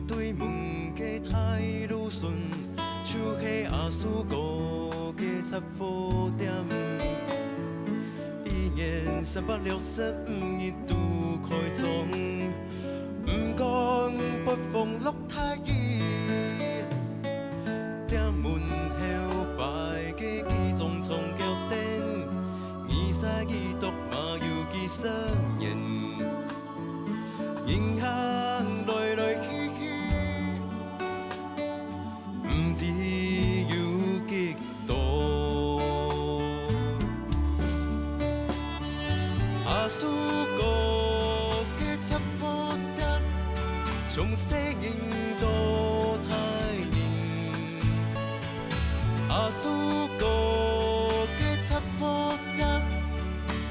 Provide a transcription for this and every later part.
对门嘅太鲁顺，手起阿叔个嘅七火点，一年365日都开张，唔讲北风落太易，店门后摆嘅几种葱脚灯，二三二毒嘛有几十年。银行来来去去，唔知有几多。阿叔个嘅七火灯，从细人到大人。阿叔个嘅七火灯，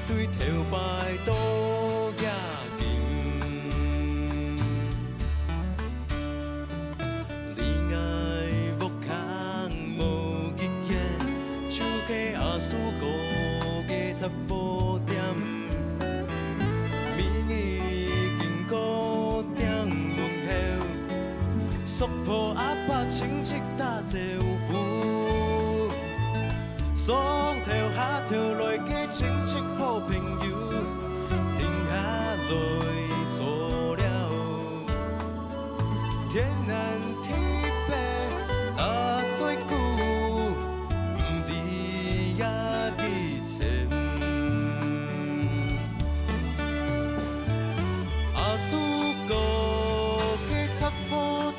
对头摆多也紧。阿叔个嘅七火点，明日经过店门口，叔婆阿伯亲戚打招呼，上头下头来嘅亲戚好朋友，停下来坐了，天南地北啊最久。阿叔个嘅七火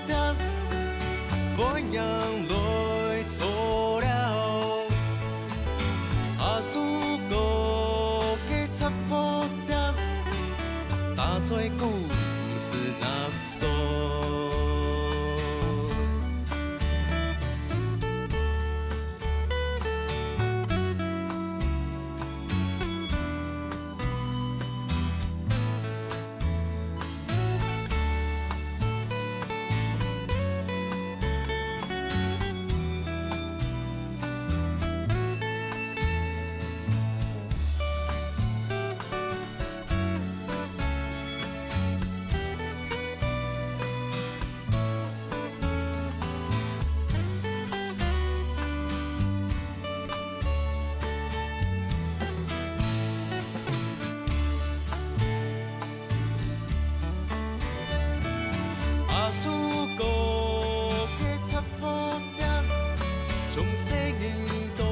灯，欢迎来坐了。阿叔个嘅七火灯，打在故事那索。阿叔个嘅七火灯，从细人到